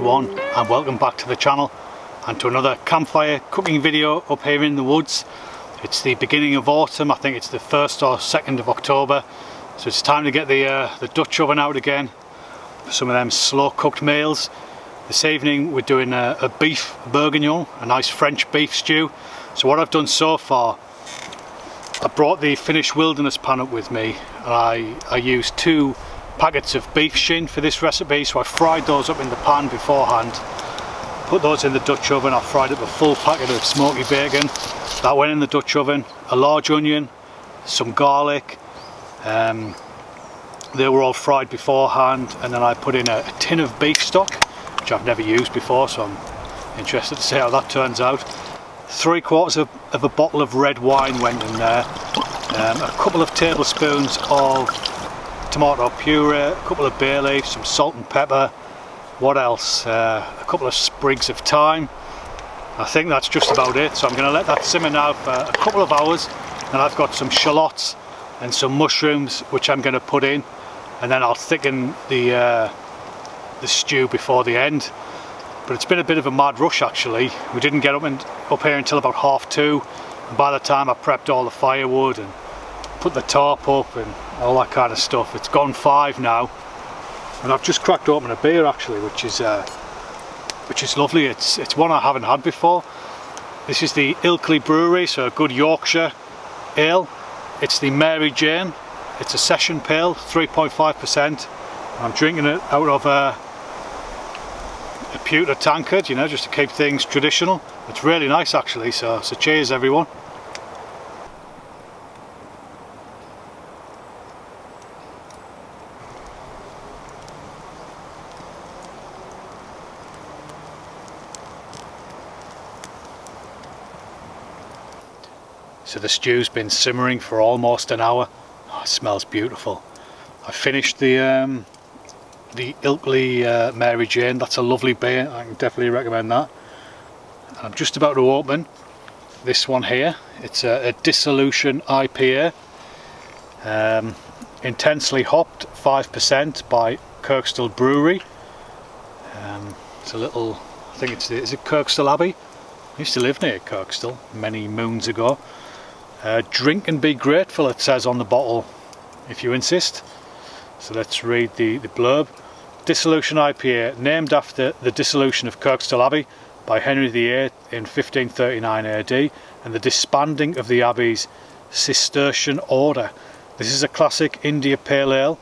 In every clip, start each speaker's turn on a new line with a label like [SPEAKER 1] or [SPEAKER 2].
[SPEAKER 1] everyone, and welcome back to the channel and to another campfire cooking video up here in the woods. It's the beginning of autumn. I think it's the 1st or 2nd of October, so it's time to get the Dutch oven out again for some of them slow cooked meals. This evening we're doing a beef bourguignon, a nice French beef stew. So what I've done so far, I brought the finished wilderness pan up with me, and I used 2 packets of beef shin for this recipe. So I fried those up in the pan beforehand, put those in the Dutch oven. I fried up a full packet of smoky bacon, that went in the Dutch oven, a large onion, some garlic, they were all fried beforehand, and then I put in a tin of beef stock, which I've never used before, so I'm interested to see how that turns out. 3/4 of a bottle of red wine went in there, a couple of tablespoons of tomato puree, a couple of bay leaves, some salt and pepper. What else? A couple of sprigs of thyme. I think that's just about it. So I'm going to let that simmer now for a couple of hours, and I've got some shallots and some mushrooms which I'm going to put in, and then I'll thicken the stew before the end. But it's been a bit of a mad rush actually. We didn't get up here until about 2:30, and by the time I prepped all the firewood and put the tarp up and all that kind of stuff, it's gone 5 now, and I've just cracked open a beer actually, which is lovely. It's one I haven't had before. This is the Ilkley Brewery, so a good Yorkshire ale. It's the Mary Jane. It's a session pale, 3.5%. I'm drinking it out of a pewter tankard, you know, just to keep things traditional. It's really nice actually, so cheers everyone. So the stew's been simmering for almost an hour. Oh, it smells beautiful. I finished the Ilkley Mary Jane. That's a lovely beer. I can definitely recommend that. And I'm just about to open this one here. It's a dissolution IPA, intensely hopped, 5% by Kirkstall Brewery. It's a little, I think is it Kirkstall Abbey? I used to live near Kirkstall many moons ago. Drink and be grateful, it says on the bottle, if you insist. So let's read the blurb. Dissolution IPA, named after the dissolution of Kirkstall Abbey by Henry VIII in 1539 AD and the disbanding of the Abbey's Cistercian order. This is a classic India Pale Ale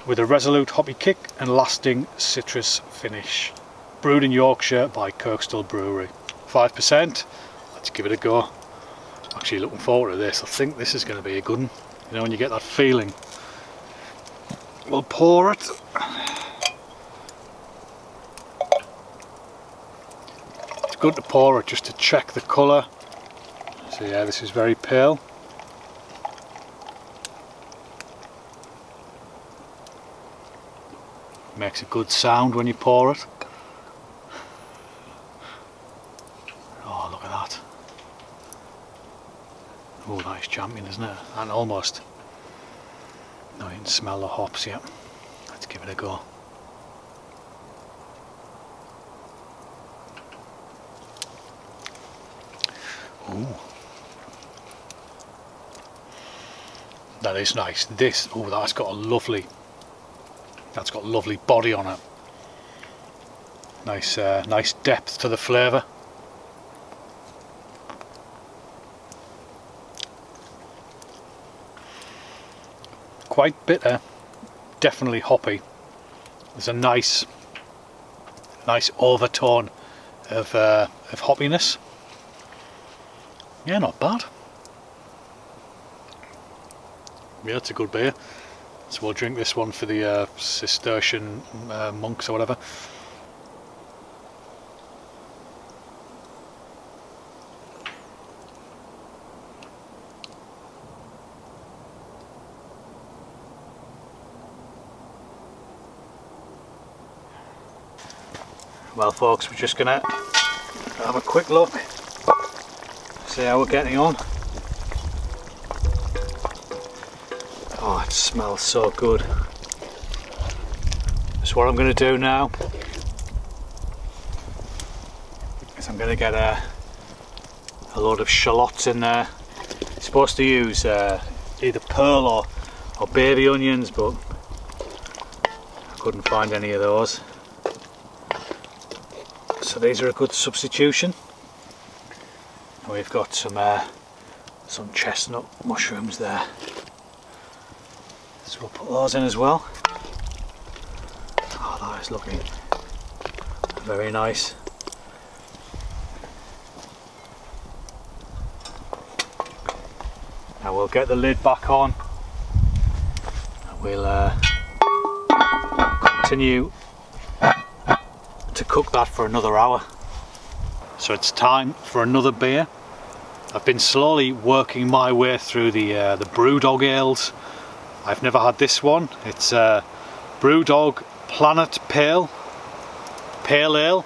[SPEAKER 1] with a resolute hoppy kick and lasting citrus finish. Brewed in Yorkshire by Kirkstall Brewery. 5%. Let's give it a go. Actually looking forward to this. I think this is going to be a good one. You know, when you get that feeling. We'll pour it. It's good to pour it just to check the colour. So yeah, this is very pale. Makes a good sound when you pour it. Oh, look at that. Oh, nice champion, isn't it? And almost. No, you can smell the hops yet. Let's give it a go. Ooh. That is nice. This, oh, that's got lovely body on it. Nice, nice depth to the flavour. Quite bitter, definitely hoppy. There's a nice overtone of hoppiness. Yeah, not bad. Yeah, it's a good beer. So we'll drink this one for the Cistercian monks or whatever. Well folks, we're just gonna have a quick look, see how we're getting on. Oh, it smells so good. So what I'm going to do now I'm going to get a load of shallots in there. I'm supposed to use either pearl or baby onions, but I couldn't find any of those. So these are a good substitution. And we've got some chestnut mushrooms there. So we'll put those in as well. Oh, that is looking very nice. Now we'll get the lid back on and we'll continue to cook that for another hour. So it's time for another beer. I've been slowly working my way through the Brewdog ales. I've never had this one. It's Brewdog Planet Pale Ale.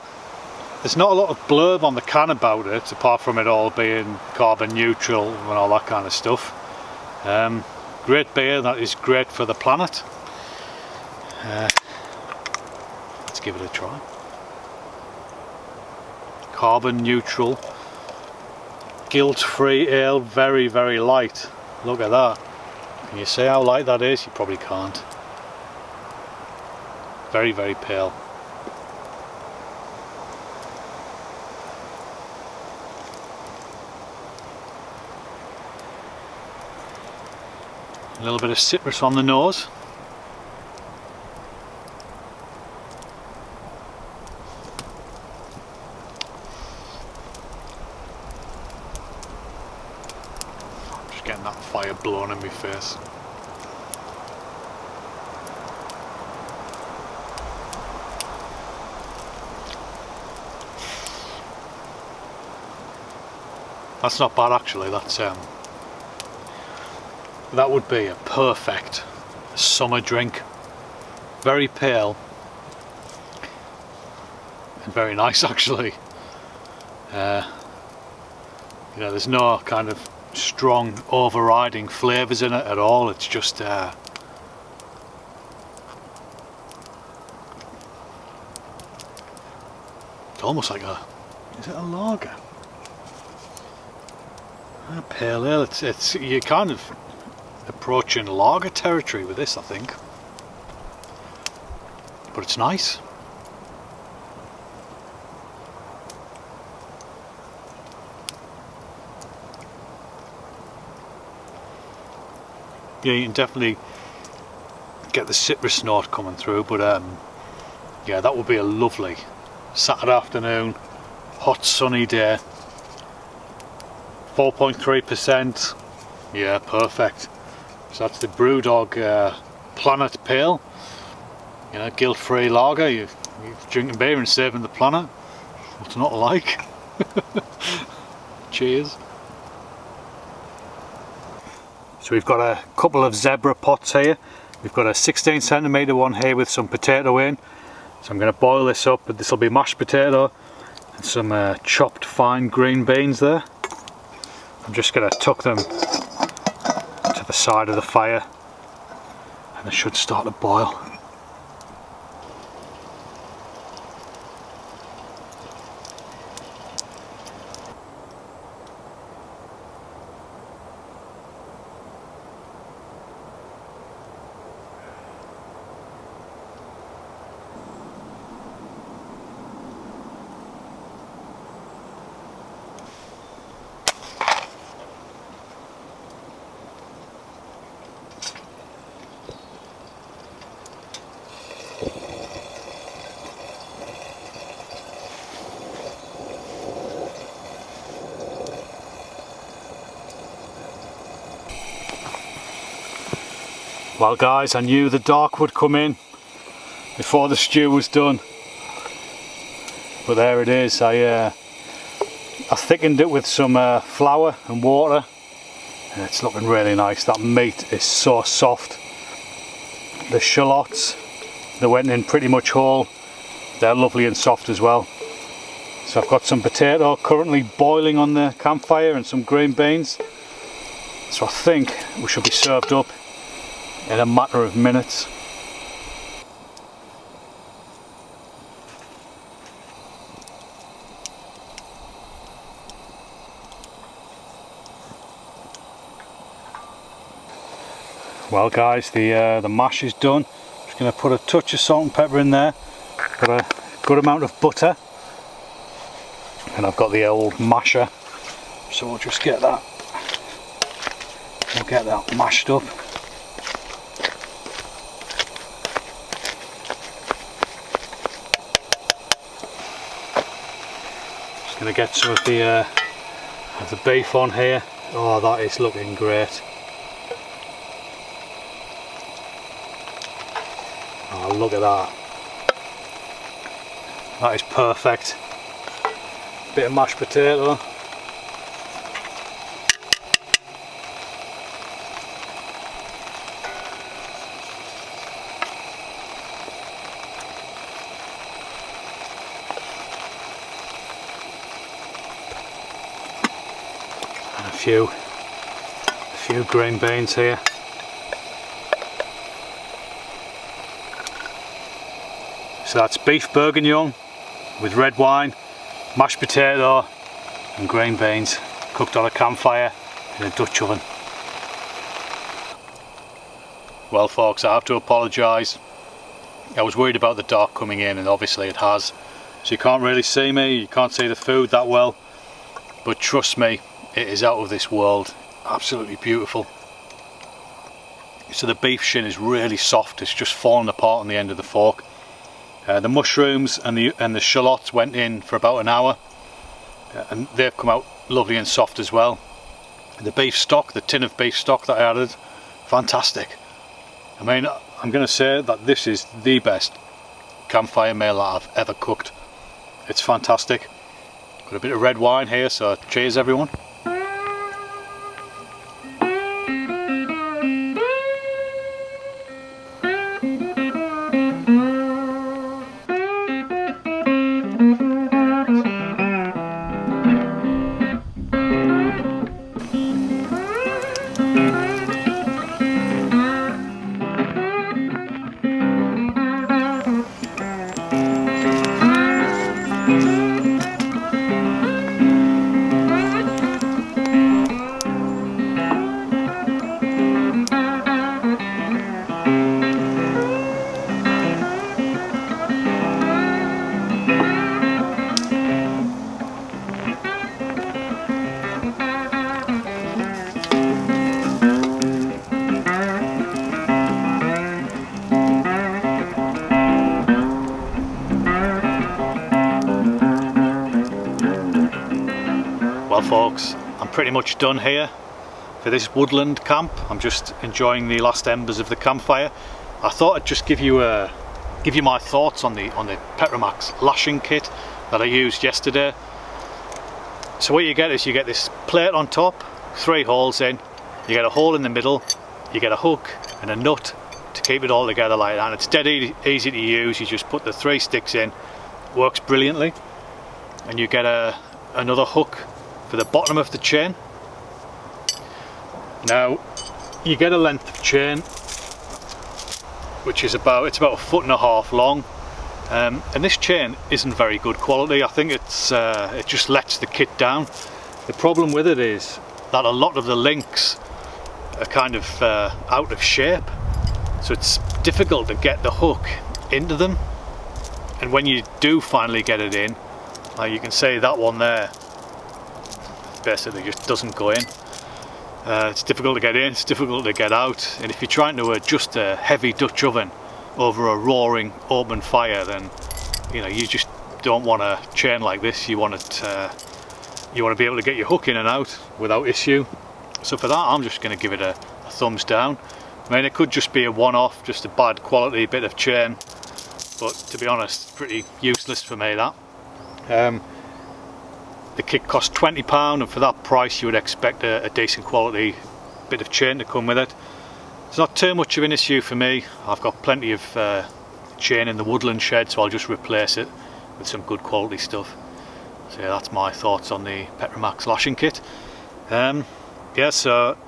[SPEAKER 1] There's not a lot of blurb on the can about it, apart from it all being carbon neutral and all that kind of stuff. Great beer that is great for the planet. Let's give it a try. Carbon neutral, guilt-free ale, very, very light. Look at that. Can you see how light that is? You probably can't. Very, very pale. A little bit of citrus on the nose. I'm just getting that fire blown in my face. That's not bad actually. That would be a perfect summer drink. Very pale and very nice actually. You know, there's no kind of strong overriding flavours in it at all. It's just it's almost like is it a lager? A pale ale. It's you kind of approaching lager territory with this, I think, but it's nice. Yeah, you can definitely get the citrus note coming through, but yeah, that would be a lovely Saturday afternoon, hot sunny day. 4.3%. Yeah, perfect. So that's the Brewdog Planet Pale. You know, guilt-free lager. You're drinking beer and saving the planet. What's not like? Cheers. So we've got a couple of zebra pots here. We've got a 16cm one here with some potato in. So I'm going to boil this up, but this will be mashed potato and some chopped fine green beans there. I'm just going to tuck them to the side of the fire and they should start to boil. Well guys, I knew the dark would come in before the stew was done, but there it is. I thickened it with some flour and water and it's looking really nice. That meat is so soft. The shallots, they went in pretty much whole. They're lovely and soft as well. So I've got some potato currently boiling on the campfire and some green beans. So I think we should be served up in a matter of minutes. Well guys, the mash is done. Just going to put a touch of salt and pepper in there, put a good amount of butter, and I've got the old masher, so we'll just get that mashed up. Just going to get some of the beef on here. Oh, that is looking great. Oh, look at that. That is perfect. Bit of mashed potato. And a few green beans here. So that's beef bourguignon with red wine, mashed potato and green beans, cooked on a campfire in a Dutch oven. Well folks, I have to apologise. I was worried about the dark coming in, and obviously it has. So you can't really see me, you can't see the food that well, but trust me, it is out of this world. Absolutely beautiful. So the beef shin is really soft, it's just falling apart on the end of the fork. The mushrooms and the shallots went in for about an hour, and they've come out lovely and soft as well. The beef stock, the tin of beef stock that I added, fantastic. I mean, I'm going to say that this is the best campfire meal that I've ever cooked. It's fantastic. Got a bit of red wine here, so cheers everyone. Well folks, I'm pretty much done here for this woodland camp. I'm just enjoying the last embers of the campfire. I thought I'd just give you my thoughts on the Petromax Lashing kit that I used yesterday. So what you get is you get this plate on top, 3 holes in, you get a hole in the middle, you get a hook and a nut to keep it all together like that. And it's dead easy to use. You just put the 3 sticks in, works brilliantly, and you get another hook for the bottom of the chain. Now you get a length of chain which is about 1.5 foot long, and this chain isn't very good quality. I think it just lets the kit down. The problem with it is that a lot of the links are kind of out of shape, so it's difficult to get the hook into them, and when you do finally get it in, you can see that one there basically just doesn't go in. It's difficult to get in, it's difficult to get out, and if you're trying to adjust a heavy Dutch oven over a roaring open fire, then you know you just don't want a chain like this. You want to be able to get your hook in and out without issue. So for that, I'm just going to give it a thumbs down. I mean, it could just be a one-off, just a bad quality bit of chain, but to be honest, pretty useless for me that. The kit cost £20, and for that price you would expect a decent quality bit of chain to come with it. It's not too much of an issue for me. I've got plenty of chain in the woodland shed, so I'll just replace it with some good quality stuff. So yeah, that's my thoughts on the Petromax Lashing kit. Yeah, so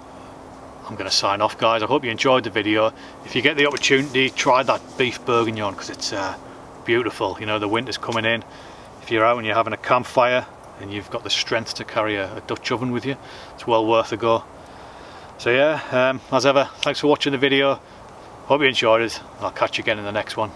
[SPEAKER 1] I'm going to sign off guys. I hope you enjoyed the video. If you get the opportunity, try that beef bourguignon, because it's beautiful. You know, the winter's coming in. If you're out and you're having a campfire and you've got the strength to carry a Dutch oven with you, it's well worth a go. So yeah, as ever, thanks for watching the video. Hope you enjoyed it. I'll catch you again in the next one.